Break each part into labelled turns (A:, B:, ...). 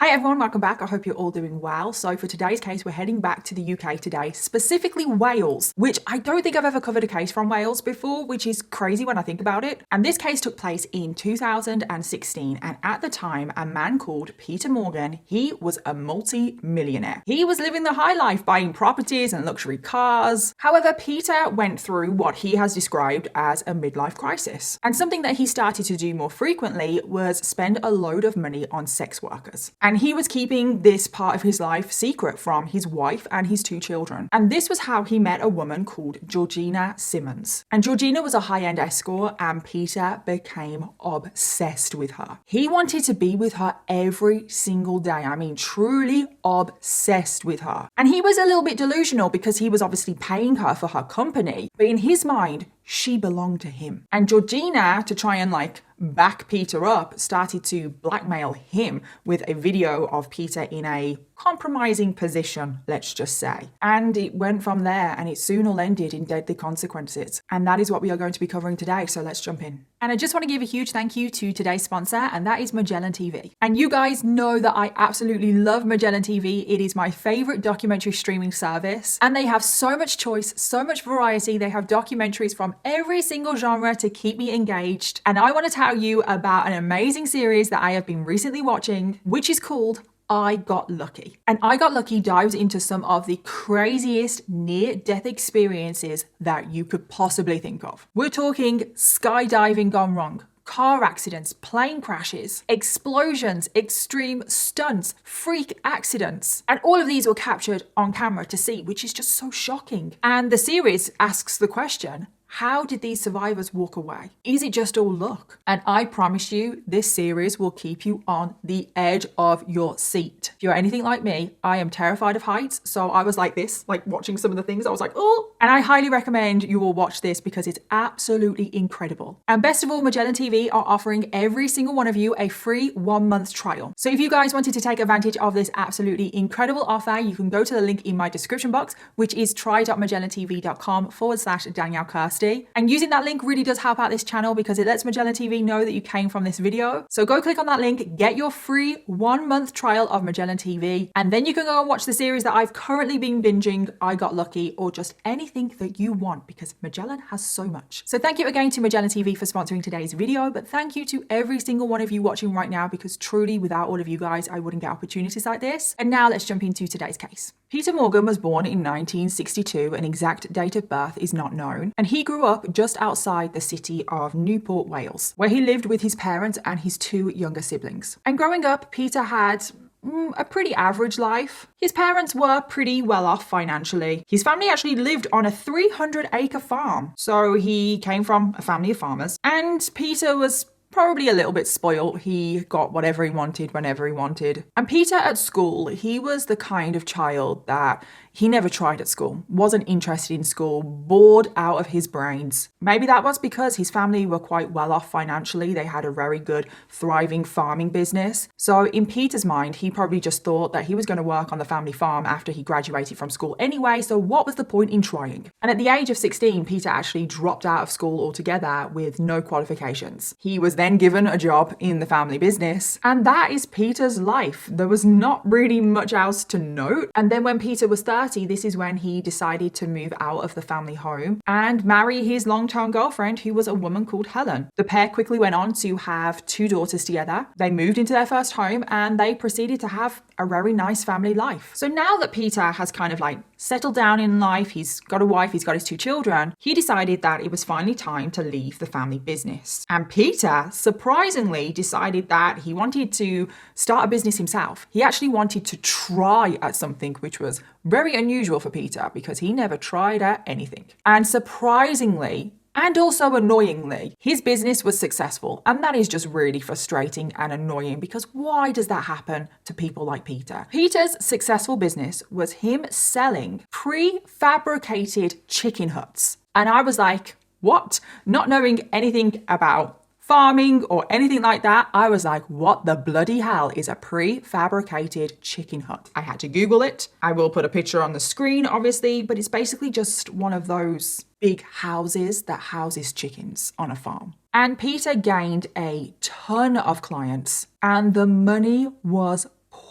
A: Hi everyone, welcome back. I hope you're all doing well. So for today's case, we're heading back to the UK today, specifically Wales, which I don't think I've ever covered a case from Wales before, which is crazy when I think about it. And this case took place in 2016. And at the time, a man called Peter Morgan, he was a multi-millionaire. He was living the high life, buying properties and luxury cars. However, Peter went through what he has described as a midlife crisis. And something that he started to do more frequently was spend a load of money on sex workers. And he was keeping this part of his life secret from his wife and his two children. And this was how he met a woman called Georgina Simmons. And Georgina was a high-end escort and Peter became obsessed with her. He wanted to be with her every single day. I mean, truly obsessed with her. And he was a little bit delusional because he was obviously paying her for her company. But in his mind, she belonged to him. And Georgina, to try and back Peter up, started to blackmail him with a video of Peter in a compromising position, let's just say. And it went from there, and it soon all ended in deadly consequences. And that is what we are going to be covering today, so let's jump in. And I just want to give a huge thank you to today's sponsor, and that is Melan TV. And you guys know that I absolutely love Melan TV. It is my favorite documentary streaming service, and they have so much choice, so much variety. They have documentaries from every single genre to keep me engaged. And I want to tell you about an amazing series that I have been recently watching, which is called I Got Lucky. And I Got Lucky dives into some of the craziest near-death experiences that you could possibly think of. We're talking skydiving gone wrong, car accidents, plane crashes, explosions, extreme stunts, freak accidents. And all of these were captured on camera to see, which is just so shocking. And the series asks the question, how did these survivors walk away? Is it just all luck? And I promise you, this series will keep you on the edge of your seat. If you're anything like me, I am terrified of heights. So I was like this, watching some of the things, I was like, oh. And I highly recommend you all watch this because it's absolutely incredible. And best of all, Melan TV are offering every single one of you a free 1-month trial. So if you guys wanted to take advantage of this absolutely incredible offer, you can go to the link in my description box, which is try.melantv.com/Danielle Kirsty. And using that link really does help out this channel because it lets Melan TV know that you came from this video. So go click on that link, get your free 1-month trial of Melan TV, and then you can go and watch the series that I've currently been binging, I Got Lucky, or just anything that you want because Melan has so much. So thank you again to Melan TV for sponsoring today's video, but thank you to every single one of you watching right now because truly without all of you guys, I wouldn't get opportunities like this. And now let's jump into today's case. Peter Morgan was born in 1962, an exact date of birth is not known, and he grew up just outside the city of Newport, Wales, where he lived with his parents and his 2 younger siblings. And growing up, Peter had a pretty average life. His parents were pretty well off financially. His family actually lived on a 300-acre farm, so he came from a family of farmers, and Peter was probably a little bit spoiled. He got whatever he wanted whenever he wanted. And Peter at school, he was the kind of child that he never tried at school, wasn't interested in school, bored out of his brains. Maybe that was because his family were quite well off financially. They had a very good, thriving farming business. So in Peter's mind, he probably just thought that he was going to work on the family farm after he graduated from school anyway, so what was the point in trying? And at the age of 16, Peter actually dropped out of school altogether with no qualifications. He was then given a job in the family business, and that is Peter's life. There was not really much else to note. And then when Peter was 30, this is when he decided to move out of the family home and marry his long-term girlfriend, who was a woman called Helen. The pair quickly went on to have 2 daughters together. They moved into their first home and they proceeded to have a very nice family life. So now that Peter has kind of settled down in life, he's got a wife, he's got his 2 children, he decided that it was finally time to leave the family business. And Peter surprisingly decided that he wanted to start a business himself. He actually wanted to try at something which was very unusual for Peter because he never tried at anything. And surprisingly, and also annoyingly, his business was successful, and that is just really frustrating and annoying because why does that happen to people like Peter? Peter's successful business was him selling prefabricated chicken huts. And I was like, what? Not knowing anything about farming or anything like that, I was like, what the bloody hell is a prefabricated chicken hut? I had to Google it. I will put a picture on the screen, obviously, but it's basically just one of those big houses that houses chickens on a farm. And Peter gained a ton of clients and the money was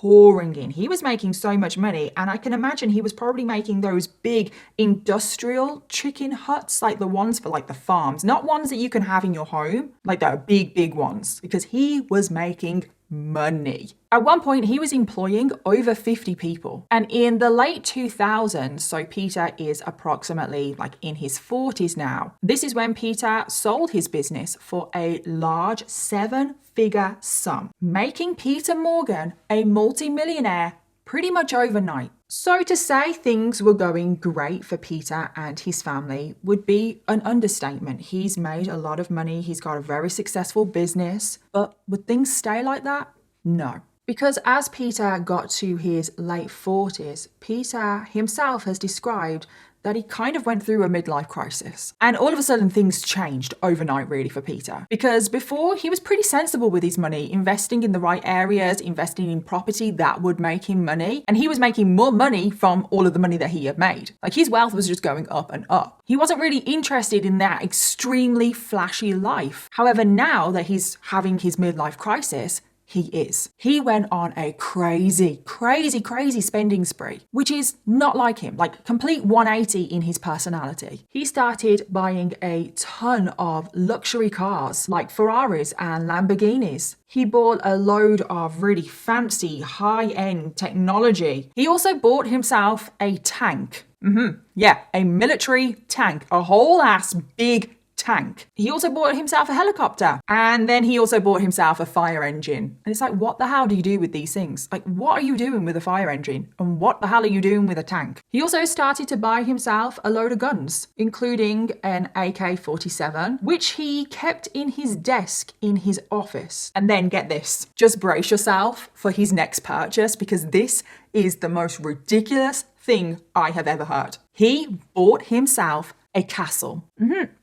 A: pouring in. He was making so much money, and I can imagine he was probably making those big industrial chicken huts, like the ones for like the farms, not ones that you can have in your home, like the big ones, because he was making money. At one point, he was employing over 50 people. And in the late 2000s, so Peter is approximately like in his 40s now, this is when Peter sold his business for a large 7-figure sum, making Peter Morgan a multi-millionaire pretty much overnight. So to say things were going great for Peter and his family would be an understatement. He's made a lot of money. He's got a very successful business. But would things stay like that? No. Because as Peter got to his late 40s, Peter himself has described that he kind of went through a midlife crisis. And all of a sudden things changed overnight really for Peter. Because before he was pretty sensible with his money, investing in the right areas, investing in property that would make him money. And he was making more money from all of the money that he had made. Like his wealth was just going up and up. He wasn't really interested in that extremely flashy life. However, now that he's having his midlife crisis, he is. He went on a crazy spending spree, which is not like him, like complete 180 in his personality. He started buying a ton of luxury cars like Ferraris and Lamborghinis. He bought a load of really fancy high-end technology. He also bought himself a tank. Yeah, a military tank, a whole ass big tank. He also bought himself a helicopter, and then he also bought himself a fire engine. And it's like, what the hell do you do with these things? Like, what are you doing with a fire engine? And what the hell are you doing with a tank? He also started to buy himself a load of guns, including an AK-47, which he kept in his desk in his office. And then get this, just brace yourself for his next purchase, because this is the most ridiculous thing I have ever heard. He bought himself a castle.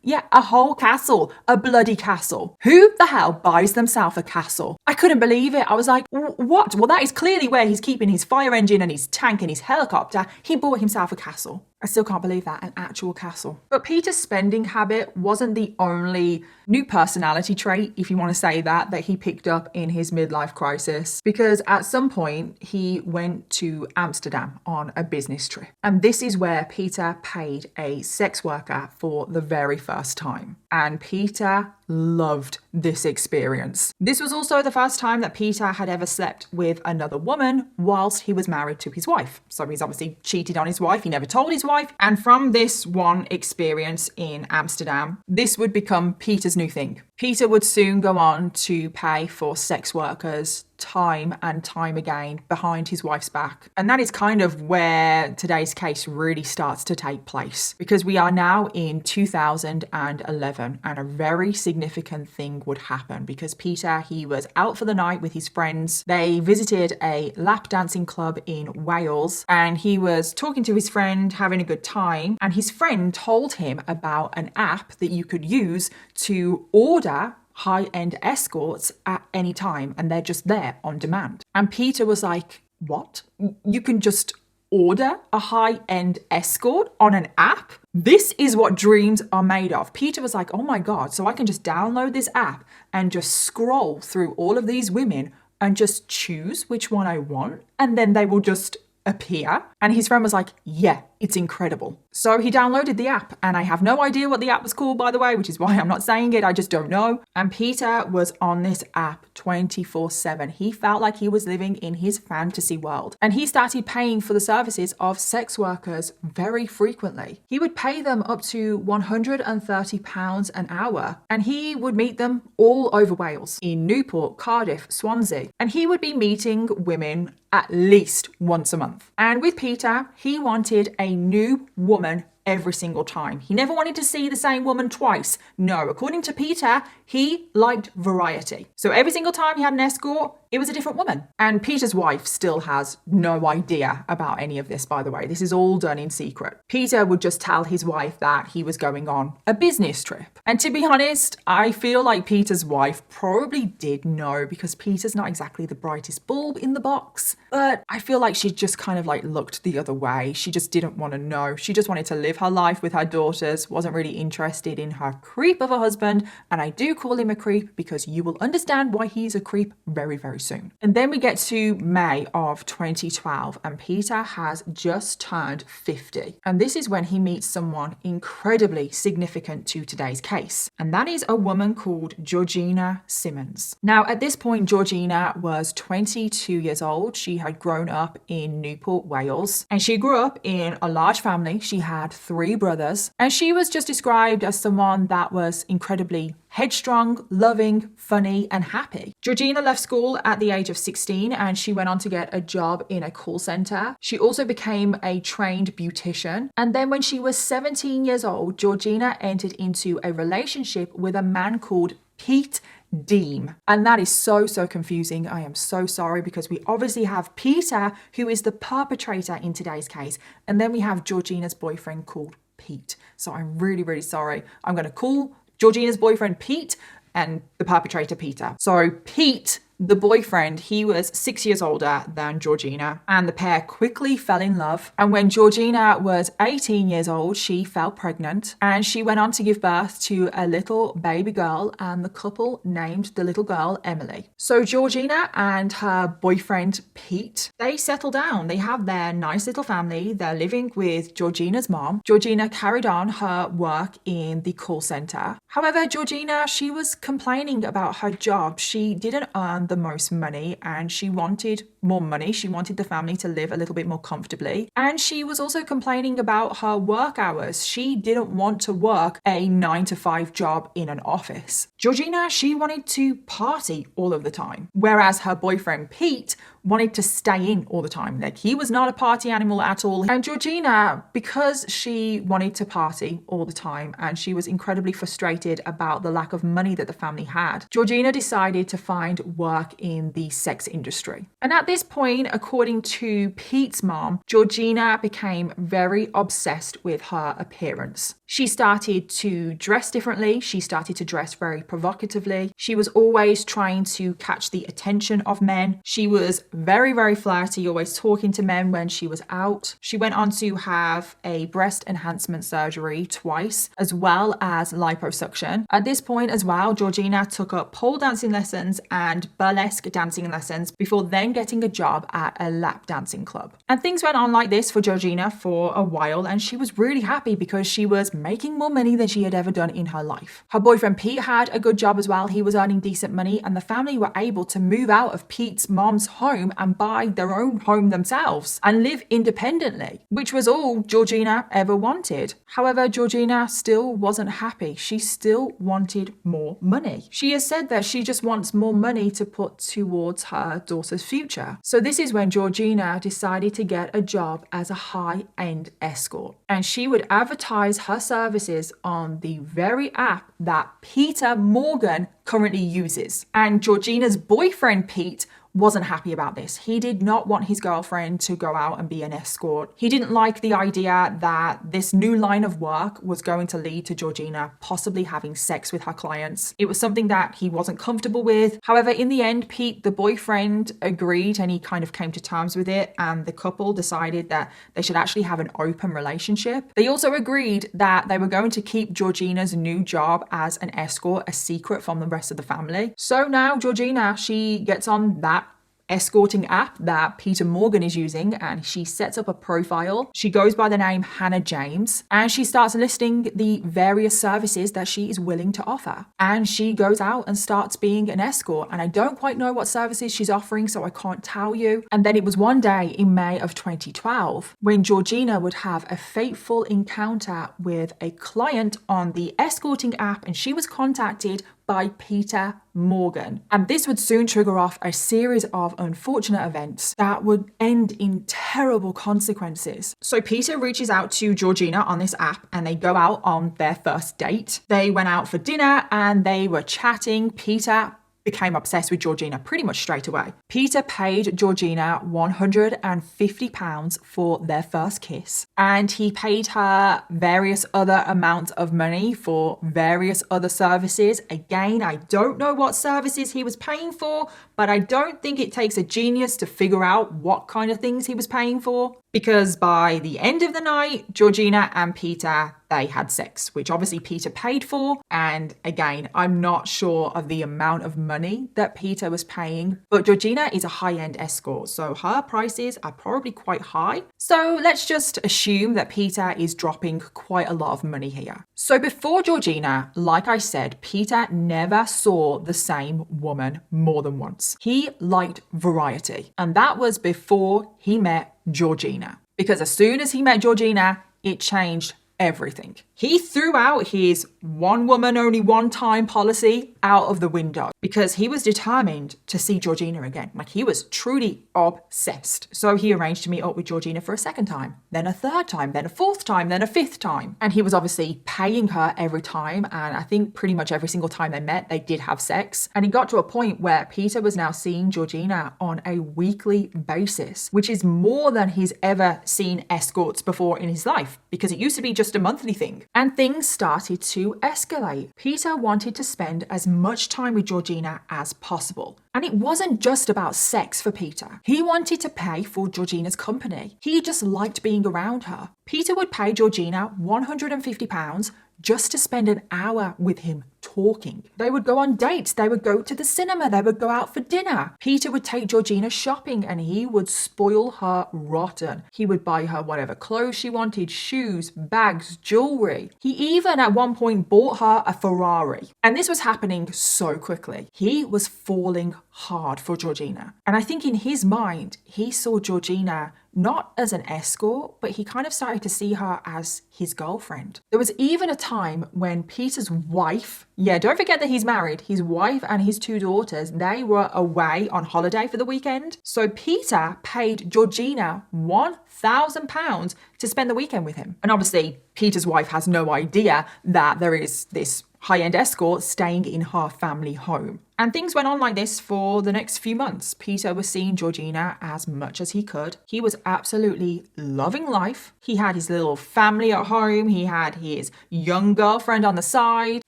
A: Yeah, a whole castle, a bloody castle. Who the hell buys themselves a castle? I couldn't believe it. I was like, what? Well, that is clearly where he's keeping his fire engine and his tank and his helicopter. He bought himself a castle. I still can't believe that, an actual castle. But Peter's spending habit wasn't the only new personality trait, if you want to say that he picked up in his midlife crisis. Because at some point, he went to Amsterdam on a business trip. And this is where Peter paid a sex worker for the very first time. And Peter loved this experience. This was also the first time that Peter had ever slept with another woman whilst he was married to his wife. So he's obviously cheated on his wife. He never told his wife. And from this one experience in Amsterdam, this would become Peter's new thing. Peter would soon go on to pay for sex workers time and time again behind his wife's back. And that is kind of where today's case really starts to take place, because we are now in 2011 and a very significant thing would happen, because Peter, he was out for the night with his friends. They visited a lap dancing club in Wales, and he was talking to his friend, having a good time, and his friend told him about an app that you could use to order high-end escorts at any time, and they're just there on demand. And Peter was like, what? You can just order a high-end escort on an app? This is what dreams are made of. Peter was like, oh my God, so I can just download this app and just scroll through all of these women and just choose which one I want, and then they will just appear. And his friend was like, yeah, it's incredible. So he downloaded the app, and I have no idea what the app was called, by the way, which is why I'm not saying it. I just don't know. And Peter was on this app 24/7. He felt like he was living in his fantasy world, and he started paying for the services of sex workers very frequently. He would pay them up to £130 an hour, and he would meet them all over Wales, in Newport, Cardiff, Swansea, and he would be meeting women at least once a month. And with Peter, he wanted a new woman every single time. He never wanted to see the same woman twice. No, according to Peter, he liked variety. So every single time he had an escort, it was a different woman. And Peter's wife still has no idea about any of this, by the way. This is all done in secret. Peter would just tell his wife that he was going on a business trip. And to be honest, I feel like Peter's wife probably did know, because Peter's not exactly the brightest bulb in the box. But I feel like she just kind of like looked the other way. She just didn't want to know. She just wanted to live her life with her daughters, wasn't really interested in her creep of a husband. And I do call him a creep because you will understand why he's a creep very, very soon. And then we get to May of 2012 and Peter has just turned 50. And this is when he meets someone incredibly significant to today's case. And that is a woman called Georgina Simmons. Now, at this point, Georgina was 22 years old. She had grown up in Newport, Wales, and she grew up in a large family. She had 3 brothers, and she was just described as someone that was incredibly headstrong, loving, funny, and happy. Georgina left school at the age of 16 and she went on to get a job in a call center. She also became a trained beautician. And then when she was 17 years old, Georgina entered into a relationship with a man called Pete Deem. And that is so confusing. I am so sorry, because we obviously have Peter, who is the perpetrator in today's case, and then we have Georgina's boyfriend called Pete. So I'm really sorry. I'm going to call Georgina's boyfriend Pete and the perpetrator Peter. So Pete, the boyfriend, he was 6 years older than Georgina, and the pair quickly fell in love. And when Georgina was 18 years old, she fell pregnant and she went on to give birth to a little baby girl, and the couple named the little girl Emily. So Georgina and her boyfriend Pete, they settle down. They have their nice little family. They're living with Georgina's mom. Georgina carried on her work in the call center. However, Georgina, she was complaining about her job. She didn't earn the most money and she wanted more money. She wanted the family to live a little bit more comfortably. And she was also complaining about her work hours. She didn't want to work a 9-to-5 job in an office. Georgina, she wanted to party all of the time, whereas her boyfriend Pete wanted to stay in all the time. Like, he was not a party animal at all. And Georgina, because she wanted to party all the time and she was incredibly frustrated about the lack of money that the family had, Georgina decided to find work in the sex industry. And at this point, according to Pete's mom, Georgina became very obsessed with her appearance. She started to dress differently. She started to dress very provocatively. She was always trying to catch the attention of men. She was very flirty, always talking to men when she was out. She went on to have a breast enhancement surgery twice, as well as liposuction. At this point as well, Georgina took up pole dancing lessons and burlesque dancing lessons before then getting a job at a lap dancing club. And things went on like this for Georgina for a while, and she was really happy because she was making more money than she had ever done in her life. Her boyfriend Pete had a good job as well. He was earning decent money, and the family were able to move out of Pete's mom's home and buy their own home themselves and live independently, which was all Georgina ever wanted. However, Georgina still wasn't happy. She still wanted more money. She has said that she just wants more money to put towards her daughter's future. So this is when Georgina decided to get a job as a high-end escort. And she would advertise her services on the very app that Peter Morgan currently uses. And Georgina's boyfriend Pete wasn't happy about this. He did not want his girlfriend to go out and be an escort. He didn't like the idea that this new line of work was going to lead to Georgina possibly having sex with her clients. It was something that he wasn't comfortable with. However, in the end, Pete, the boyfriend, agreed and he kind of came to terms with it, and the couple decided that they should actually have an open relationship. They also agreed that they were going to keep Georgina's new job as an escort a secret from the rest of the family. So now Georgina, she gets on that escorting app that Peter Morgan is using, and she sets up a profile. She goes by the name Hannah James, and she starts listing the various services that she is willing to offer. And she goes out and starts being an escort, and I don't quite know what services she's offering, so I can't tell you. And then it was one day in May of 2012 when Georgina would have a fateful encounter with a client on the escorting app, and she was contacted by Peter Morgan. And this would soon trigger off a series of unfortunate events that would end in terrible consequences. So Peter reaches out to Georgina on this app and they go out on their first date. They went out for dinner and they were chatting. Peter became obsessed with Georgina pretty much straight away. Peter paid Georgina £150 for their first kiss, and he paid her various other amounts of money for various other services. Again, I don't know what services he was paying for, but I don't think it takes a genius to figure out what kind of things he was paying for, because by the end of the night, Georgina and Peter, they had sex, which obviously Peter paid for. And again, I'm not sure of the amount of money that Peter was paying, but Georgina is a high-end escort, so her prices are probably quite high. So let's just assume that Peter is dropping quite a lot of money here. So before Georgina, like I said, Peter never saw the same woman more than once. He liked variety, and that was before he met Georgina. Because as soon as he met Georgina, it changed everything. He threw out his one woman, only one time policy out of the window because he was determined to see Georgina again. Like, he was truly obsessed. So he arranged to meet up with Georgina for a second time, then a third time, then a fourth time, then a fifth time. And he was obviously paying her every time. And I think pretty much every single time they met, they did have sex. And it got to a point where Peter was now seeing Georgina on a weekly basis, which is more than he's ever seen escorts before in his life, because it used to be just a monthly thing. And things started to escalate. Peter wanted to spend as much time with Georgina as possible. And it wasn't just about sex for Peter. He wanted to pay for Georgina's company. He just liked being around her. Peter would pay Georgina £150 just to spend an hour with him talking. They would go on dates, they would go to the cinema, they would go out for dinner. Peter would take Georgina shopping and he would spoil her rotten. He would buy her whatever clothes she wanted, shoes, bags, jewelry. He even at one point bought her a Ferrari. And this was happening so quickly. He was falling hard for Georgina. And I think in his mind, he saw Georgina not as an escort, but he kind of started to see her as his girlfriend. There was even a time when Peter's wife, don't forget that he's married, his wife and his two daughters, they were away on holiday for the weekend. So Peter paid Georgina £1,000 to spend the weekend with him. And obviously, Peter's wife has no idea that there is this high-end escort staying in her family home. And things went on like this for the next few months. Peter was seeing Georgina as much as he could. He was absolutely loving life. He had his little family at home. He had his young girlfriend on the side,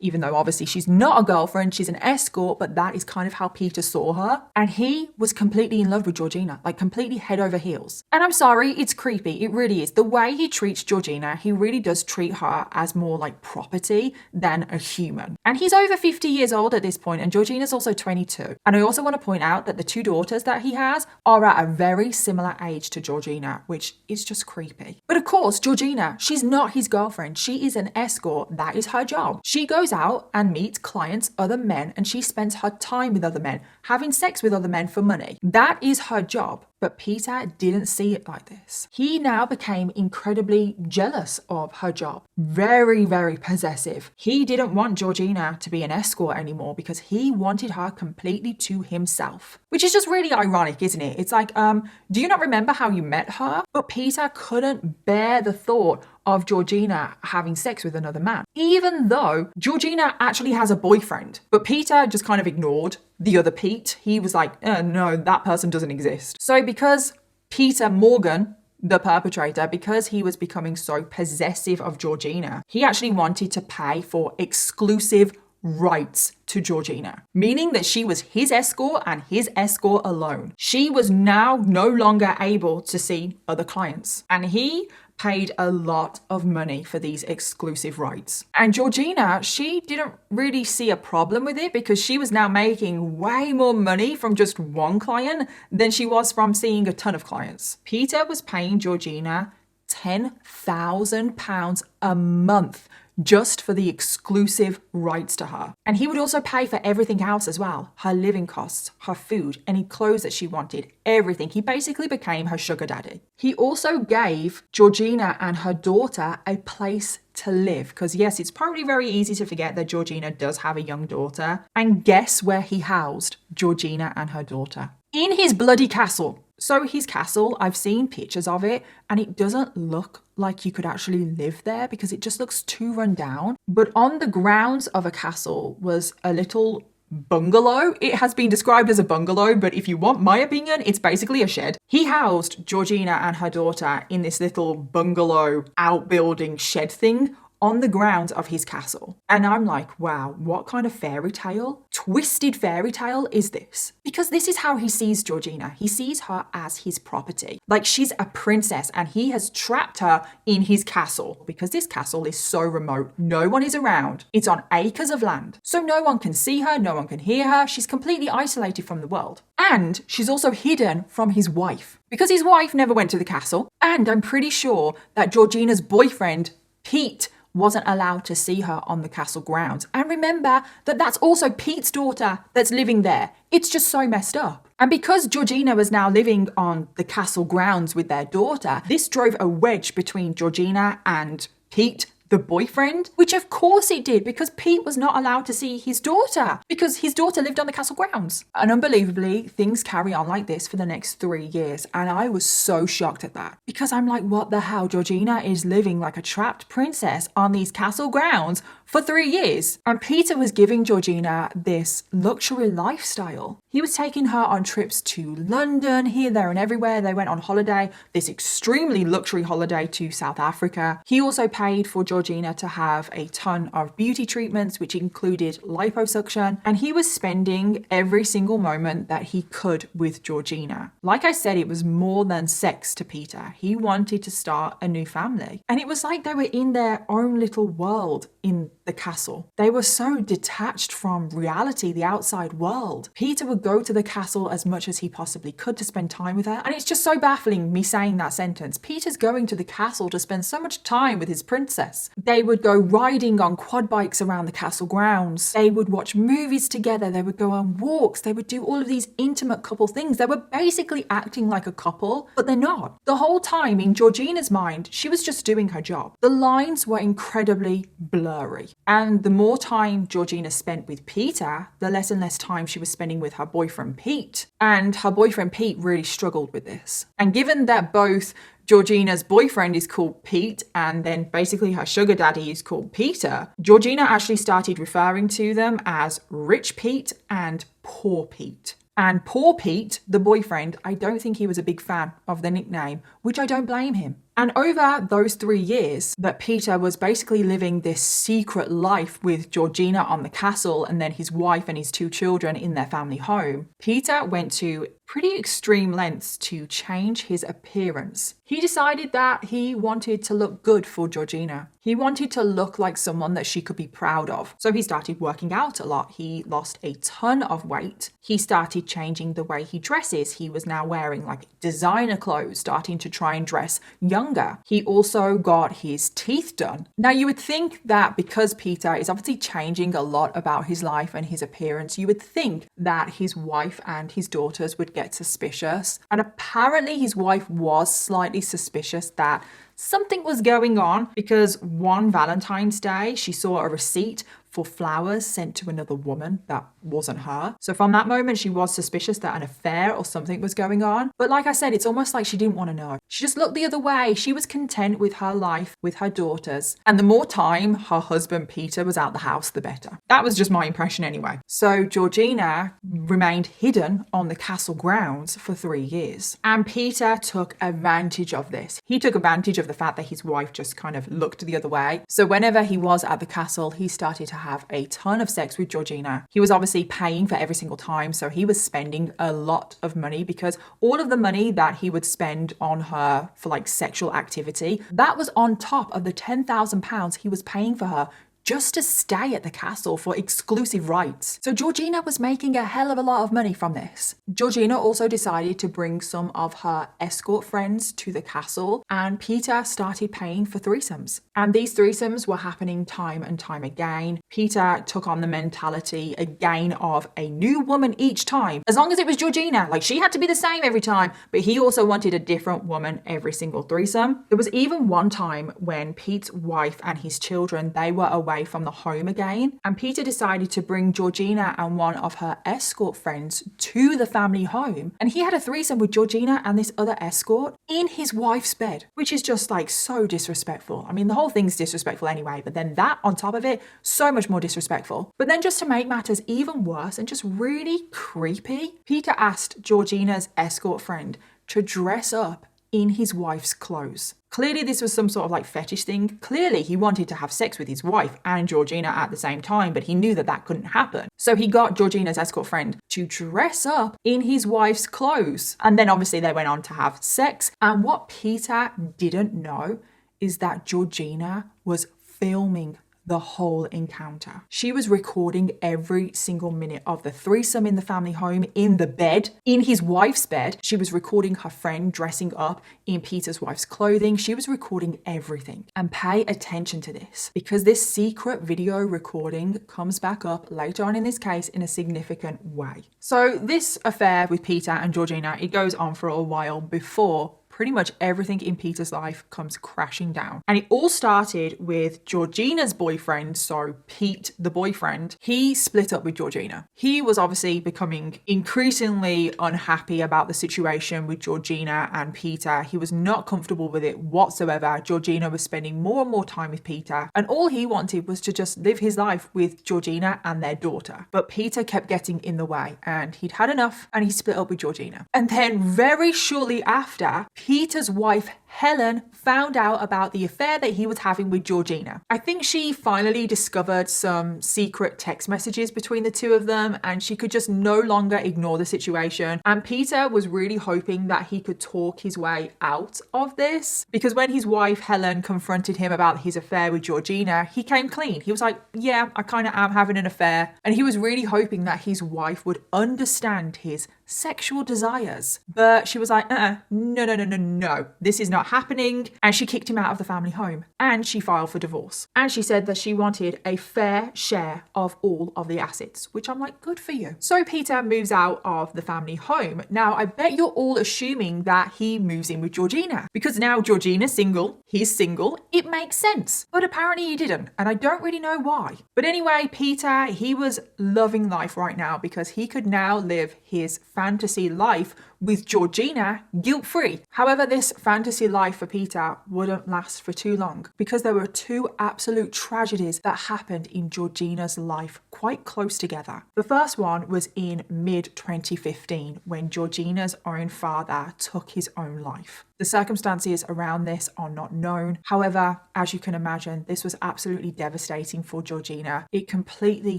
A: even though obviously she's not a girlfriend, she's an escort, but that is kind of how Peter saw her. And he was completely in love with Georgina, like completely head over heels. And I'm sorry, it's creepy. It really is. The way he treats Georgina, he really does treat her as more like property than a human. And he's over 50 years old at this point, and Georgina's also 22. And I also want to point out that the two daughters that he has are at a very similar age to Georgina, which is just creepy. But of course, Georgina, she's not his girlfriend. She is an escort. That is her job. She goes out and meets clients, other men, and she spends her time with other men, having sex with other men for money. That is her job. But Peter didn't see it like this. He now became incredibly jealous of her job. Very, very possessive. He didn't want Georgina to be an escort anymore because he wanted her completely to himself. Which is just really ironic, isn't it? It's like, do you not remember how you met her? But Peter couldn't bear the thought of Georgina having sex with another man, even though Georgina actually has a boyfriend. But Peter just kind of ignored the other Pete. He was like, no, that person doesn't exist. So because Peter Morgan, the perpetrator, because he was becoming so possessive of Georgina, he actually wanted to pay for exclusive rights to Georgina, meaning that she was his escort and his escort alone. She was now no longer able to see other clients, and he paid a lot of money for these exclusive rights. And Georgina, she didn't really see a problem with it because she was now making way more money from just one client than she was from seeing a ton of clients. Peter was paying Georgina £10,000 a month just for the exclusive rights to her. And he would also pay for everything else as well. Her living costs, her food, any clothes that she wanted, everything. He basically became her sugar daddy. He also gave Georgina and her daughter a place to live. Because yes, it's probably very easy to forget that Georgina does have a young daughter. And guess where he housed Georgina and her daughter? In his bloody castle. So his castle, I've seen pictures of it, and it doesn't look like you could actually live there because it just looks too run down. But on the grounds of a castle was a little bungalow. It has been described as a bungalow, but if you want my opinion, it's basically a shed. He housed Georgina and her daughter in this little bungalow outbuilding shed thing on the grounds of his castle. And I'm like, wow, what kind of fairy tale, twisted fairy tale is this? Because this is how he sees Georgina. He sees her as his property. Like she's a princess and he has trapped her in his castle because this castle is so remote. No one is around. It's on acres of land. So no one can see her. No one can hear her. She's completely isolated from the world. And she's also hidden from his wife because his wife never went to the castle. And I'm pretty sure that Georgina's boyfriend, Pete, wasn't allowed to see her on the castle grounds. And remember that that's also Pete's daughter that's living there. It's just so messed up. And because Georgina was now living on the castle grounds with their daughter, this drove a wedge between Georgina and Pete, the boyfriend, which of course it did because Pete was not allowed to see his daughter because his daughter lived on the castle grounds. And unbelievably, things carry on like this for the next 3 years. And I was so shocked at that because I'm like, what the hell? Georgina is living like a trapped princess on these castle grounds for 3 years. And Peter was giving Georgina this luxury lifestyle. He was taking her on trips to London, here, there, and everywhere. They went on holiday, this extremely luxury holiday to South Africa. He also paid for Georgina to have a ton of beauty treatments, which included liposuction. And he was spending every single moment that he could with Georgina. Like I said, it was more than sex to Peter. He wanted to start a new family. And it was like they were in their own little world in the castle. They were so detached from reality, the outside world. Peter would go to the castle as much as he possibly could to spend time with her. And it's just so baffling me saying that sentence. Peter's going to the castle to spend so much time with his princess. They would go riding on quad bikes around the castle grounds. They would watch movies together. They would go on walks. They would do all of these intimate couple things. They were basically acting like a couple, but they're not. The whole time in Georgina's mind, she was just doing her job. The lines were incredibly blurry. And the more time Georgina spent with Peter, the less and less time she was spending with her boyfriend Pete. And her boyfriend Pete really struggled with this. And given that both Georgina's boyfriend is called Pete and then basically her sugar daddy is called Peter, Georgina actually started referring to them as Rich Pete and Poor Pete. And Poor Pete, the boyfriend, I don't think he was a big fan of the nickname, which I don't blame him. And over those 3 years that Peter was basically living this secret life with Georgina on the castle and then his wife and his 2 children in their family home, Peter went to pretty extreme lengths to change his appearance. He decided that he wanted to look good for Georgina. He wanted to look like someone that she could be proud of. So he started working out a lot. He lost a ton of weight. He started changing the way he dresses. He was now wearing like designer clothes, starting to try and dress younger. He also got his teeth done. Now you would think that because Peter is obviously changing a lot about his life and his appearance, you would think that his wife and his daughters would get suspicious. And apparently his wife was slightly suspicious that something was going on because one Valentine's Day, she saw a receipt for flowers sent to another woman that wasn't her. So from that moment, she was suspicious that an affair or something was going on. But like I said, it's almost like she didn't want to know. She just looked the other way. She was content with her life, with her daughters. And the more time her husband Peter was out the house, the better. That was just my impression anyway. So Georgina remained hidden on the castle grounds for 3 years. And Peter took advantage of this. He took advantage of the fact that his wife just kind of looked the other way. So whenever he was at the castle, he started to have a ton of sex with Georgina. He was obviously paying for every single time, so he was spending a lot of money because all of the money that he would spend on her for like sexual activity, that was on top of the £10,000 he was paying for her just to stay at the castle for exclusive rights. So Georgina was making a hell of a lot of money from this. Georgina also decided to bring some of her escort friends to the castle, and Peter started paying for threesomes. And these threesomes were happening time and time again. Peter took on the mentality again of a new woman each time, as long as it was Georgina. Like, she had to be the same every time, but he also wanted a different woman every single threesome. There was even one time when Pete's wife and his children, they were away from the home again, and Peter decided to bring Georgina and one of her escort friends to the family home, and he had a threesome with Georgina and this other escort in his wife's bed, which is just like so disrespectful. I mean, the whole thing's disrespectful anyway, but then that on top of it, so much more disrespectful. But then just to make matters even worse and just really creepy, Peter asked Georgina's escort friend to dress up in his wife's clothes. Clearly this was some sort of like fetish thing. Clearly he wanted to have sex with his wife and Georgina at the same time, but he knew that that couldn't happen. So he got Georgina's escort friend to dress up in his wife's clothes. And then obviously they went on to have sex. And what Peter didn't know is that Georgina was filming the whole encounter. She was recording every single minute of the threesome in the family home, in the bed, in his wife's bed. She was recording her friend dressing up in Peter's wife's clothing. She was recording everything. And pay attention to this, because this secret video recording comes back up later on in this case in a significant way. So this affair with Peter and Georgina, it goes on for a while before pretty much everything in Peter's life comes crashing down. And it all started with Georgina's boyfriend, so Pete, the boyfriend. He split up with Georgina. He was obviously becoming increasingly unhappy about the situation with Georgina and Peter. He was not comfortable with it whatsoever. Georgina was spending more and more time with Peter, and all he wanted was to just live his life with Georgina and their daughter. But Peter kept getting in the way, and he'd had enough, and he split up with Georgina. And then very shortly after, Peter's wife, Helen, found out about the affair that he was having with Georgina. I think she finally discovered some secret text messages between the two of them, and she could just no longer ignore the situation. And Peter was really hoping that he could talk his way out of this, because when his wife, Helen, confronted him about his affair with Georgina, he came clean. He was like, yeah, I kind of am having an affair. And he was really hoping that his wife would understand his sexual desires. But she was like, no, this is not happening. And she kicked him out of the family home, and she filed for divorce. And she said that she wanted a fair share of all of the assets, which I'm like, good for you. So Peter moves out of the family home. Now, I bet you're all assuming that he moves in with Georgina, because now Georgina's single, he's single. It makes sense. But apparently he didn't, and I don't really know why. But anyway, Peter, he was loving life right now because he could now live his fantasy life with Georgina guilt-free. However, this fantasy life for Peter wouldn't last for too long, because there were two absolute tragedies that happened in Georgina's life quite close together. The first one was in mid-2015 when Georgina's own father took his own life. The circumstances around this are not known. However, as you can imagine, this was absolutely devastating for Georgina. It completely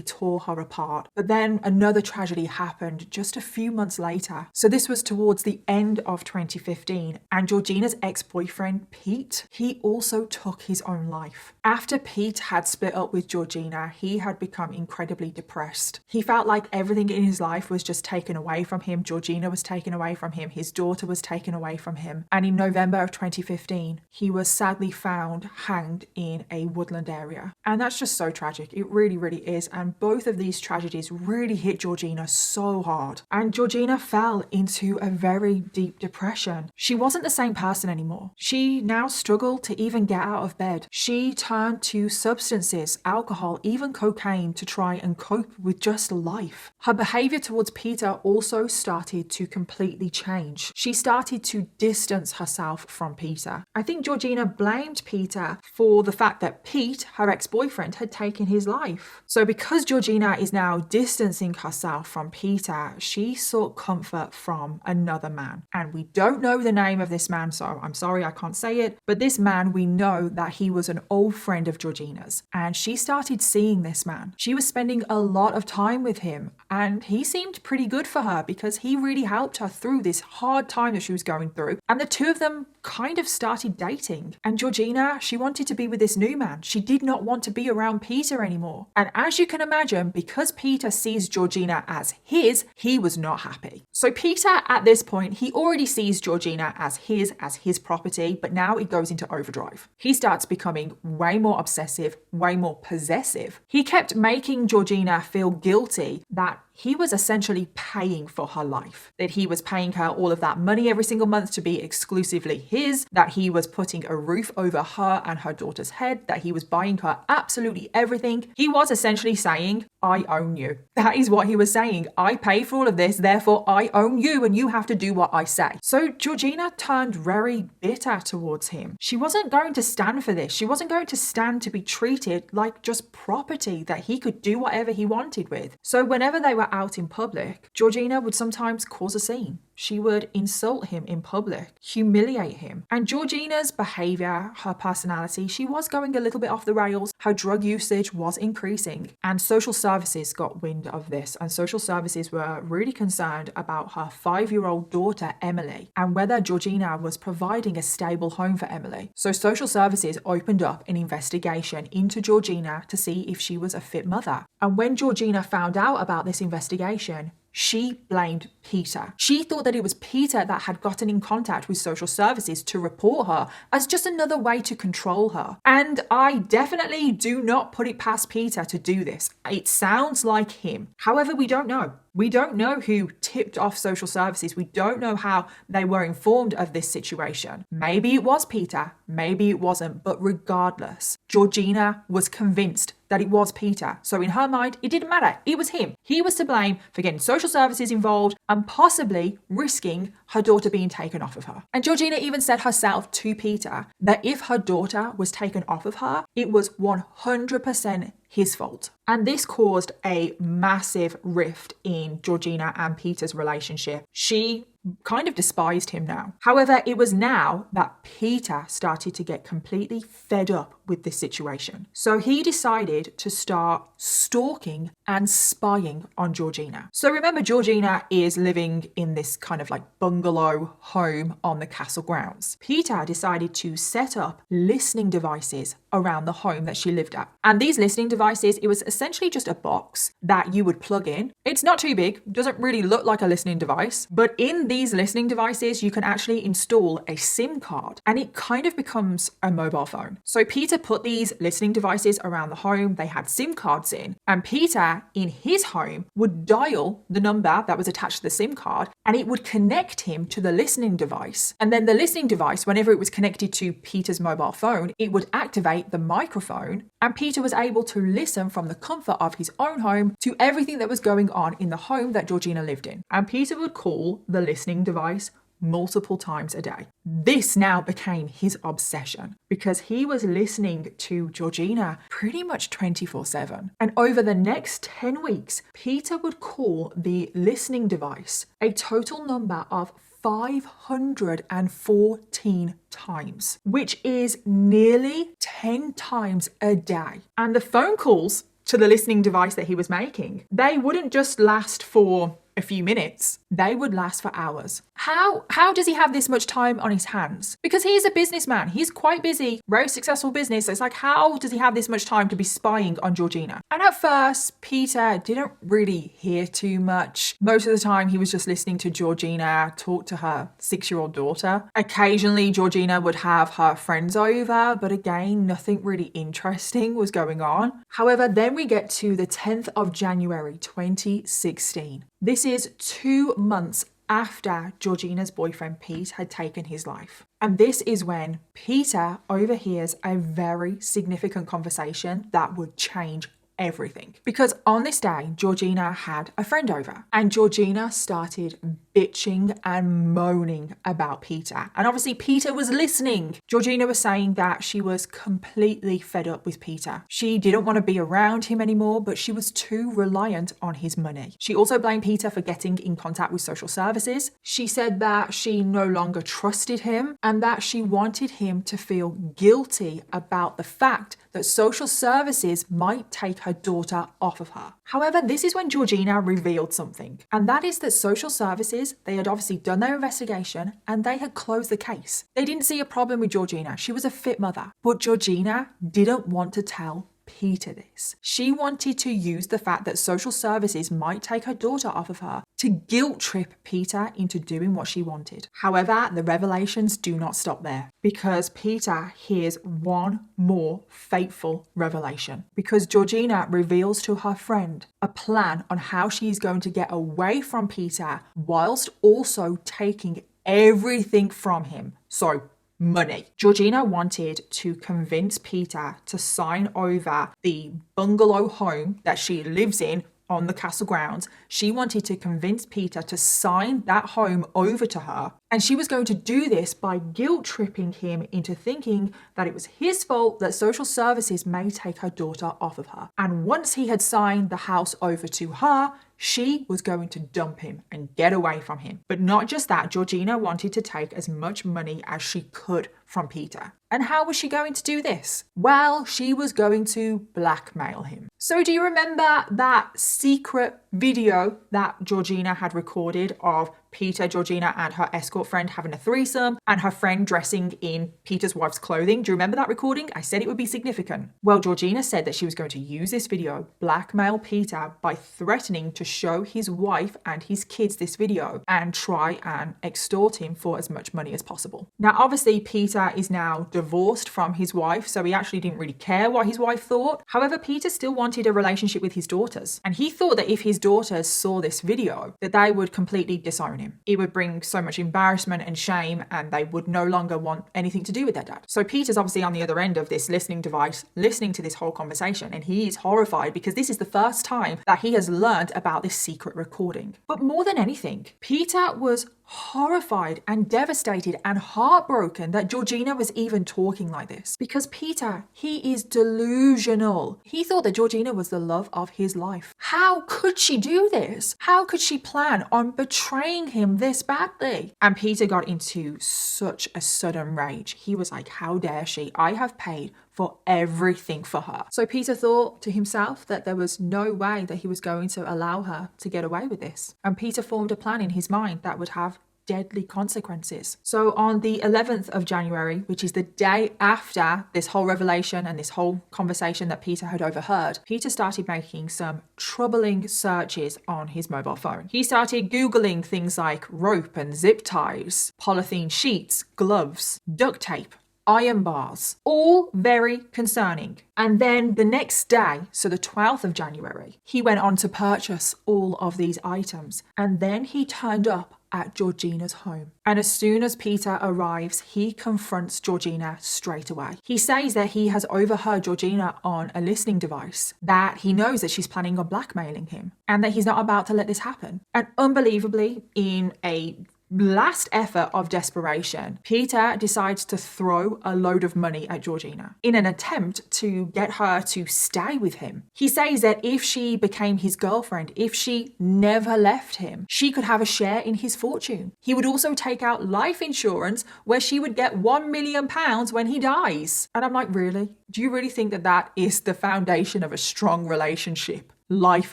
A: tore her apart. But then another tragedy happened just a few months later. So this was towards the end of 2015, and Georgina's ex-boyfriend, Pete, he also took his own life. After Pete had split up with Georgina, he had become incredibly depressed. He felt like everything in his life was just taken away from him. Georgina was taken away from him. His daughter was taken away from him. And in November of 2015, he was sadly found hanged in a woodland area. And that's just so tragic. It really, really is. And both of these tragedies really hit Georgina so hard. And Georgina fell into a very deep depression. She wasn't the same person anymore. She now struggled to even get out of bed. She turned to substances, alcohol, even cocaine to try and cope with just life. Her behavior towards Peter also started to completely change. She started to distance herself from Peter. I think Georgina blamed Peter for the fact that Pete, her ex-boyfriend, had taken his life. So because Georgina is now distancing herself from Peter, she sought comfort from another man. And we don't know the name of this man, so I'm sorry I can't say it, but this man, we know that he was an old friend of Georgina's, and she started seeing this man. She was spending a lot of time with him, and he seemed pretty good for her because he really helped her through this hard time that she was going through. And the two of them kind of started dating. And Georgina, she wanted to be with this new man. She did not want to be around Peter anymore. And as you can imagine, because Peter sees Georgina as his, he was not happy. So Peter, at this point, he already sees Georgina as his property, but now it goes into overdrive. He starts becoming way more obsessive, way more possessive. He kept making Georgina feel guilty that he was essentially paying for her life, that he was paying her all of that money every single month to be exclusively his, that he was putting a roof over her and her daughter's head, that he was buying her absolutely everything. He was essentially saying, I own you. That is what he was saying. I pay for all of this, therefore I own you and you have to do what I say. So Georgina turned very bitter towards him. She wasn't going to stand for this. She wasn't going to stand to be treated like just property that he could do whatever he wanted with. So whenever they were out in public, Georgina would sometimes cause a scene. She would insult him in public, humiliate him. And Georgina's behavior, her personality, she was going a little bit off the rails. Her drug usage was increasing. And social services got wind of this. And social services were really concerned about her 5-year-old daughter, Emily, and whether Georgina was providing a stable home for Emily. So social services opened up an investigation into Georgina to see if she was a fit mother. And when Georgina found out about this investigation, she blamed Peter. She thought that it was Peter that had gotten in contact with social services to report her as just another way to control her. And I definitely do not put it past Peter to do this. It sounds like him. However, we don't know. We don't know who tipped off social services. We don't know how they were informed of this situation. Maybe it was Peter, maybe it wasn't, but regardless, Georgina was convinced that it was Peter. So in her mind, it didn't matter. It was him. He was to blame for getting social services involved and possibly risking her daughter being taken off of her. And Georgina even said herself to Peter that if her daughter was taken off of her, it was 100% his fault. And this caused a massive rift in Georgina and Peter's relationship. She kind of despised him now. However, it was now that Peter started to get completely fed up with this situation. So he decided to start stalking and spying on Georgina. So remember, Georgina is living in this kind of like bungalow home on the castle grounds. Peter decided to set up listening devices around the home that she lived at. And these listening devices, it was essentially just a box that you would plug in. It's not too big, doesn't really look like a listening device, but in these listening devices, you can actually install a SIM card and it kind of becomes a mobile phone. So Peter put these listening devices around the home, they had SIM cards in, and Peter in his home would dial the number that was attached to the SIM card and it would connect him to the listening device. And then the listening device, whenever it was connected to Peter's mobile phone, it would activate the microphone and Peter was able to listen from the comfort of his own home to everything that was going on in the home that Georgina lived in. And Peter would call the listening device multiple times a day. This now became his obsession because he was listening to Georgina pretty much 24/7. And over the next 10 weeks, Peter would call the listening device a total number of 514 times, which is nearly 10 times a day. And the phone calls to the listening device that he was making, they wouldn't just last for a few minutes, they would last for hours. How does he have this much time on his hands? Because he's a businessman. He's quite busy, very successful business. So it's like, how does he have this much time to be spying on Georgina? And at first, Peter didn't really hear too much. Most of the time, he was just listening to Georgina talk to her 6-year-old daughter. Occasionally, Georgina would have her friends over, but again, nothing really interesting was going on. However, then we get to the 10th of January, 2016. This is 2 months after Georgina's boyfriend Pete had taken his life. And this is when Peter overhears a very significant conversation that would change everything. Because on this day, Georgina had a friend over and Georgina started bitching and moaning about Peter. And obviously Peter was listening. Georgina was saying that she was completely fed up with Peter. She didn't want to be around him anymore, but she was too reliant on his money. She also blamed Peter for getting in contact with social services. She said that she no longer trusted him and that she wanted him to feel guilty about the fact that social services might take her daughter off of her. However, this is when Georgina revealed something, and that is that social services, they had obviously done their investigation and they had closed the case. They didn't see a problem with Georgina. She was a fit mother, but Georgina didn't want to tell Peter this. She wanted to use the fact that social services might take her daughter off of her to guilt trip Peter into doing what she wanted. However, the revelations do not stop there because Peter hears one more fateful revelation because Georgina reveals to her friend a plan on how she's going to get away from Peter whilst also taking everything from him. So money. Georgina wanted to convince Peter to sign over the bungalow home that she lives in on the castle grounds. She wanted to convince Peter to sign that home over to her. And she was going to do this by guilt tripping him into thinking that it was his fault that social services may take her daughter off of her. And once he had signed the house over to her, She was going to dump him and get away from him. But not just that, Georgina wanted to take as much money as she could from Peter. And how was she going to do this? Well, she was going to blackmail him. So do you remember that secret video that Georgina had recorded of Peter, Georgina, and her escort friend having a threesome and her friend dressing in Peter's wife's clothing? Do you remember that recording? I said it would be significant. Well, Georgina said that she was going to use this video, blackmail Peter by threatening to show his wife and his kids this video and try and extort him for as much money as possible. Now, obviously, Peter is now divorced from his wife, so he actually didn't really care what his wife thought. However, Peter still wanted a relationship with his daughters, and he thought that if his daughters saw this video, that they would completely disown him. It would bring so much embarrassment and shame, and they would no longer want anything to do with their dad. So Peter's obviously on the other end of this listening device, listening to this whole conversation, and he is horrified because this is the first time that he has learned about this secret recording. But more than anything, Peter was horrified and devastated and heartbroken that Georgina was even talking like this, because Peter, he is delusional. He thought that Georgina was the love of his life. How could she do this? How could she plan on betraying him this badly? And Peter got into such a sudden rage. He was like, how dare she? I have paid for everything for her. So Peter thought to himself that there was no way that he was going to allow her to get away with this. And Peter formed a plan in his mind that would have deadly consequences. So on the 11th of January, which is the day after this whole revelation and this whole conversation that Peter had overheard, Peter started making some troubling searches on his mobile phone. He started Googling things like rope and zip ties, polythene sheets, gloves, duct tape, iron bars, all very concerning. And then the next day, so the 12th of January, he went on to purchase all of these items. And then he turned up at Georgina's home. And as soon as Peter arrives, he confronts Georgina straight away. He says that he has overheard Georgina on a listening device, that he knows that she's planning on blackmailing him, and that he's not about to let this happen. And unbelievably, in a last effort of desperation, Peter decides to throw a load of money at Georgina in an attempt to get her to stay with him. He says that if she became his girlfriend, if she never left him, she could have a share in his fortune. He would also take out life insurance where she would get £1 million when he dies. And I'm like, really? Do you really think that that is the foundation of a strong relationship? Life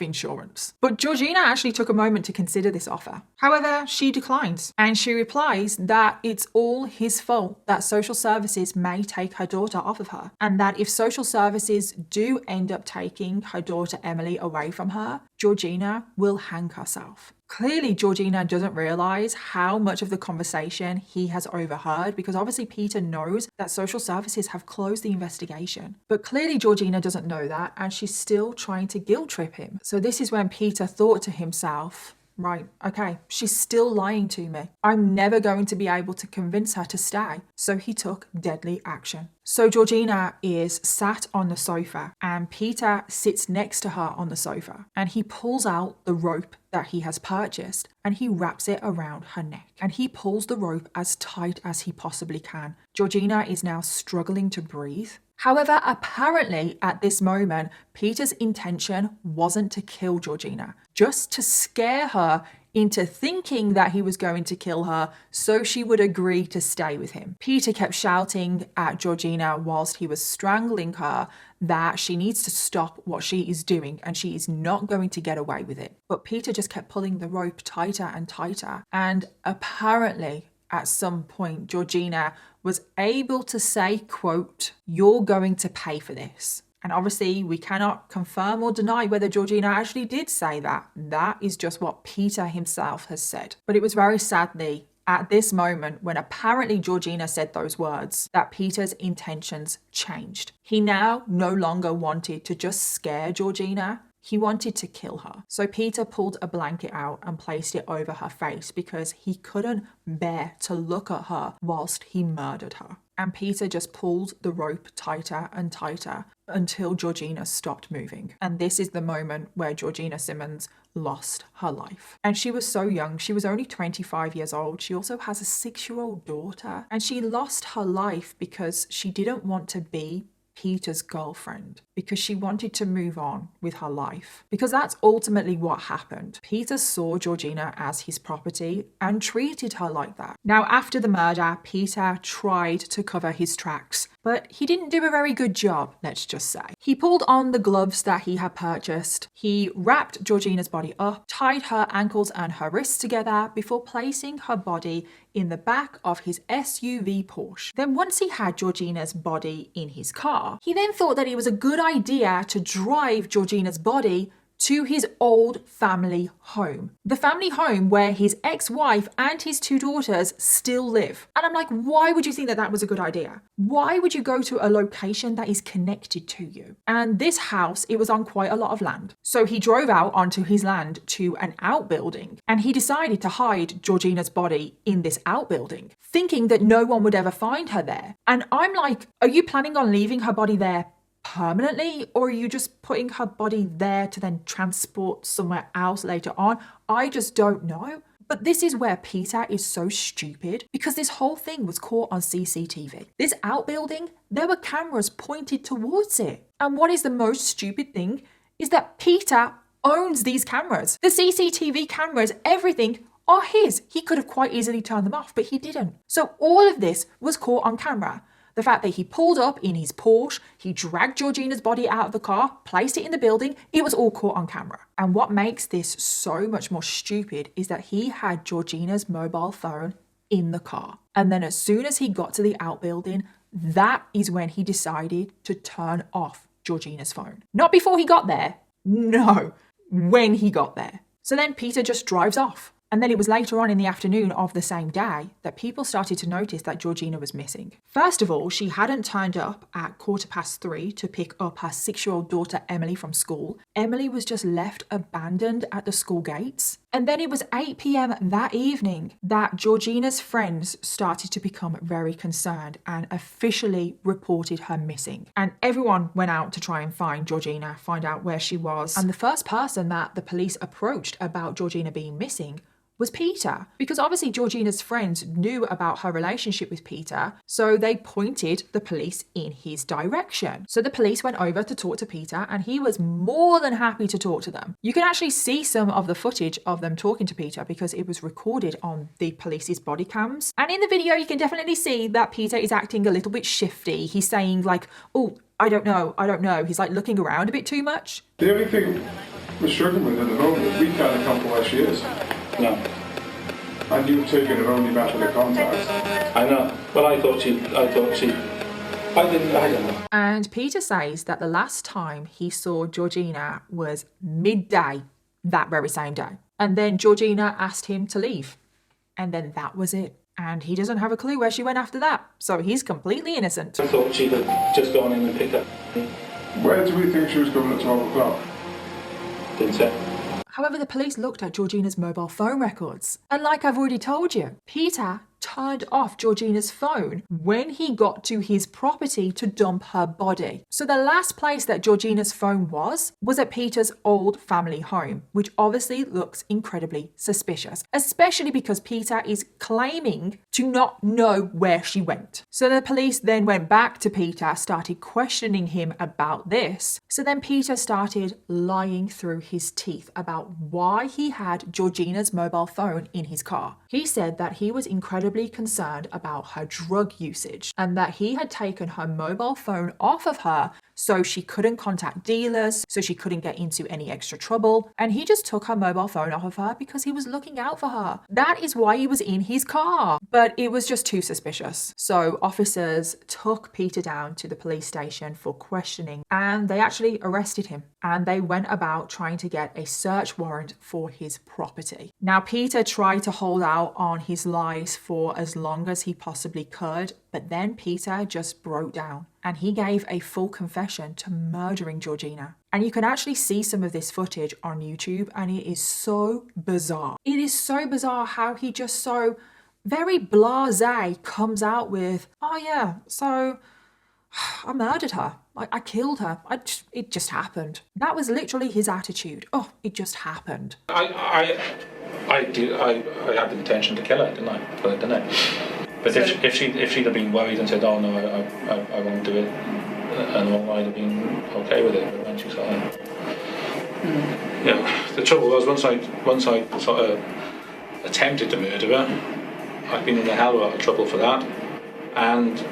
A: insurance. But Georgina actually took a moment to consider this offer. However, she declines, and she replies that it's all his fault that social services may take her daughter off of her, and that if social services do end up taking her daughter Emily away from her, Georgina will hang herself. Clearly, Georgina doesn't realize how much of the conversation he has overheard, because obviously Peter knows that social services have closed the investigation. But clearly Georgina doesn't know that, and she's still trying to guilt trip him. So this is when Peter thought to himself, right, okay, she's still lying to me. I'm never going to be able to convince her to stay. So he took deadly action. So Georgina is sat on the sofa, and Peter sits next to her on the sofa, and he pulls out the rope that he has purchased and he wraps it around her neck, and he pulls the rope as tight as he possibly can. Georgina is now struggling to breathe. However, apparently at this moment, Peter's intention wasn't to kill Georgina, just to scare her into thinking that he was going to kill her so she would agree to stay with him. Peter kept shouting at Georgina whilst he was strangling her that she needs to stop what she is doing and she is not going to get away with it. But Peter just kept pulling the rope tighter and tighter, and apparently at some point Georgina was able to say, quote, "You're going to pay for this." And obviously we cannot confirm or deny whether Georgina actually did say that. That is just what Peter himself has said. But it was very sadly at this moment, when apparently Georgina said those words, that Peter's intentions changed. He now no longer wanted to just scare Georgina. He wanted to kill her. So Peter pulled a blanket out and placed it over her face because he couldn't bear to look at her whilst he murdered her. And Peter just pulled the rope tighter and tighter until Georgina stopped moving. And this is the moment where Georgina Simmons lost her life. And she was so young. She was only 25 years old. She also has a 6-year-old daughter. And she lost her life because she didn't want to be Peter's girlfriend because she wanted to move on with her life. Because that's ultimately what happened. Peter saw Georgina as his property and treated her like that. Now, after the murder, Peter tried to cover his tracks, but he didn't do a very good job, let's just say. He pulled on the gloves that he had purchased. He wrapped Georgina's body up, tied her ankles and her wrists together before placing her body in the back of his SUV Porsche. Then once he had Georgina's body in his car, he then thought that it was a good idea to drive Georgina's body to his old family home. The family home where his ex-wife and his 2 daughters still live. And I'm like, why would you think that that was a good idea? Why would you go to a location that is connected to you? And this house, it was on quite a lot of land. So he drove out onto his land to an outbuilding and he decided to hide Georgina's body in this outbuilding, thinking that no one would ever find her there. And I'm like, are you planning on leaving her body there permanently, or are you just putting her body there to then transport somewhere else later on? I just don't know. But this is where Peter is so stupid, because this whole thing was caught on CCTV. This outbuilding, there were cameras pointed towards it. And what is the most stupid thing is that Peter owns these cameras. The CCTV cameras, everything are his. He could have quite easily turned them off, but he didn't. So all of this was caught on camera. The fact that he pulled up in his Porsche, he dragged Georgina's body out of the car, placed it in the building, it was all caught on camera. And what makes this so much more stupid is that he had Georgina's mobile phone in the car. And then as soon as he got to the outbuilding, that is when he decided to turn off Georgina's phone. Not before he got there, no, when he got there. So then Peter just drives off. And then it was later on in the afternoon of the same day that people started to notice that Georgina was missing. First of all, she hadn't turned up at 3:15 to pick up her 6-year-old daughter Emily from school. Emily was just left abandoned at the school gates. And then it was 8 p.m. that evening that Georgina's friends started to become very concerned and officially reported her missing. And everyone went out to try and find Georgina, find out where she was. And the first person that the police approached about Georgina being missing was Peter, because obviously Georgina's friends knew about her relationship with Peter, so they pointed the police in his direction. So the police went over to talk to Peter and he was more than happy to talk to them. You can actually see some of the footage of them talking to Peter because it was recorded on the police's body cams. And in the video you can definitely see that Peter is acting a little bit shifty. He's saying like, oh, I don't know. He's like looking around a bit too much.
B: The only thing we're struggling with at the moment is we can't account for where she is.
C: No.
B: And you've taken her only method of contact.
C: I know. Well, I don't know.
A: And Peter says that the last time he saw Georgina was midday that very same day. And then Georgina asked him to leave. And then that was it. And he doesn't have a clue where she went after that. So he's completely innocent.
C: I thought she'd have just gone in and picked up.
B: Where do we think she was coming at 12 o'clock?
C: Didn't say.
A: However, the police looked at Georgina's mobile phone records. And like I've already told you, Peter turned off Georgina's phone when he got to his property to dump her body. So the last place that Georgina's phone was at Peter's old family home, which obviously looks incredibly suspicious, especially because Peter is claiming to not know where she went. So the police then went back to Peter, started questioning him about this. So then Peter started lying through his teeth about why he had Georgina's mobile phone in his car. He said that he was incredibly concerned about her drug usage and that he had taken her mobile phone off of her so she couldn't contact dealers, so she couldn't get into any extra trouble. And he just took her mobile phone off of her because he was looking out for her. That is why he was in his car. But it was just too suspicious. So officers took Peter down to the police station for questioning and they actually arrested him. And they went about trying to get a search warrant for his property. Now, Peter tried to hold out on his lies for as long as he possibly could, but then Peter just broke down and he gave a full confession to murdering Georgina. And you can actually see some of this footage on YouTube and it is so bizarre. It is so bizarre how he just so very blasé comes out with, oh yeah, so I murdered her. I killed her. It just happened. That was literally his attitude. Oh, it just happened.
C: I had the intention to kill her, didn't I? But if she'd have been worried and said, oh no, I won't do it, and all might have been okay with it, but when she started, you know, the trouble was once I sort of attempted to murder her, I'd been in a hell of a lot of trouble for that, and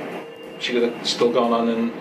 C: she could have still gone on and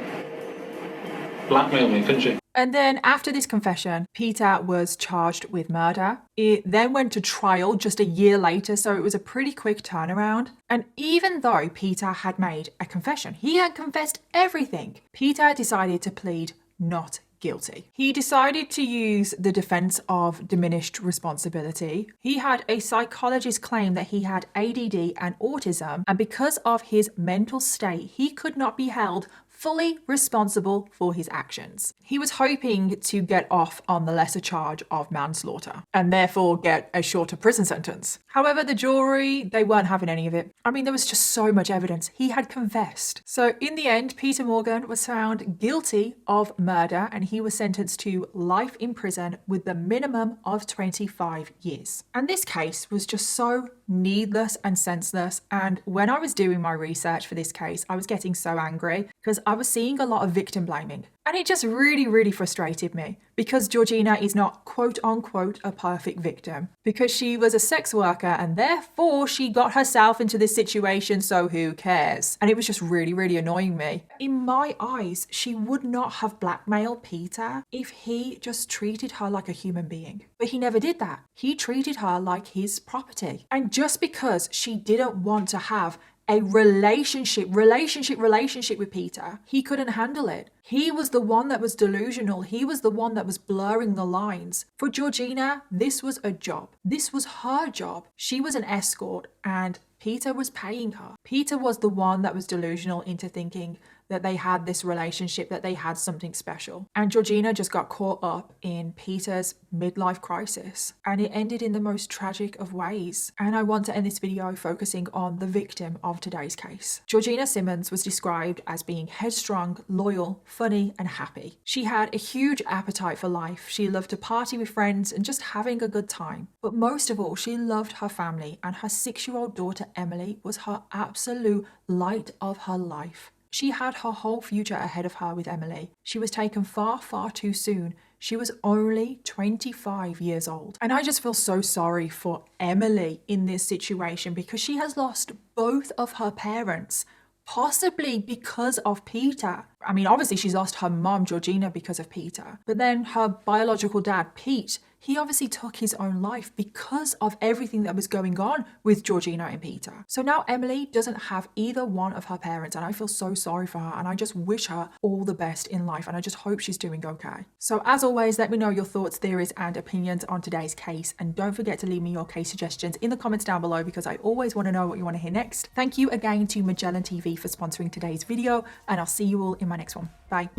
C: blackmailed me, couldn't she?
A: And then after this confession, Peter was charged with murder. It then went to trial just a year later, so it was a pretty quick turnaround. And even though Peter had made a confession, he had confessed everything, Peter decided to plead not guilty. He decided to use the defense of diminished responsibility. He had a psychologist claim that he had ADD and autism, and because of his mental state, he could not be held fully responsible for his actions. He was hoping to get off on the lesser charge of manslaughter and therefore get a shorter prison sentence. However, the jury, they weren't having any of it. I mean, there was just so much evidence. He had confessed. So in the end, Peter Morgan was found guilty of murder and he was sentenced to life in prison with the minimum of 25 years. And this case was just so needless and senseless. And when I was doing my research for this case, I was getting so angry because I was seeing a lot of victim blaming. And it just really frustrated me because Georgina is not quote unquote a perfect victim because she was a sex worker and therefore she got herself into this situation, so who cares? And it was just really annoying me. In my eyes, she would not have blackmailed Peter if he just treated her like a human being. But he never did that. He treated her like his property. And just because she didn't want to have a relationship with Peter, he couldn't handle it. He was the one that was delusional. He was the one that was blurring the lines. For Georgina, this was a job. This was her job. She was an escort and Peter was paying her. Peter was the one that was delusional into thinking that they had this relationship, that they had something special. And Georgina just got caught up in Peter's midlife crisis. And it ended in the most tragic of ways. And I want to end this video focusing on the victim of today's case. Georgina Simmons was described as being headstrong, loyal, funny, and happy. She had a huge appetite for life. She loved to party with friends and just having a good time. But most of all, she loved her family, and her 6-year-old daughter Emily was her absolute light of her life. She had her whole future ahead of her with Emily. She was taken far too soon. She was only 25 years old. And I just feel so sorry for Emily in this situation because she has lost both of her parents, possibly because of Peter. I mean, obviously she's lost her mom, Georgina, because of Peter. But then her biological dad, Pete, he obviously took his own life because of everything that was going on with Georgina and Peter. So now Emily doesn't have either one of her parents, and I feel so sorry for her, and I just wish her all the best in life, and I just hope she's doing okay. So as always, let me know your thoughts, theories, and opinions on today's case, and don't forget to leave me your case suggestions in the comments down below because I always want to know what you want to hear next. Thank you again to Melan TV for sponsoring today's video, and I'll see you all in my next one. Bye.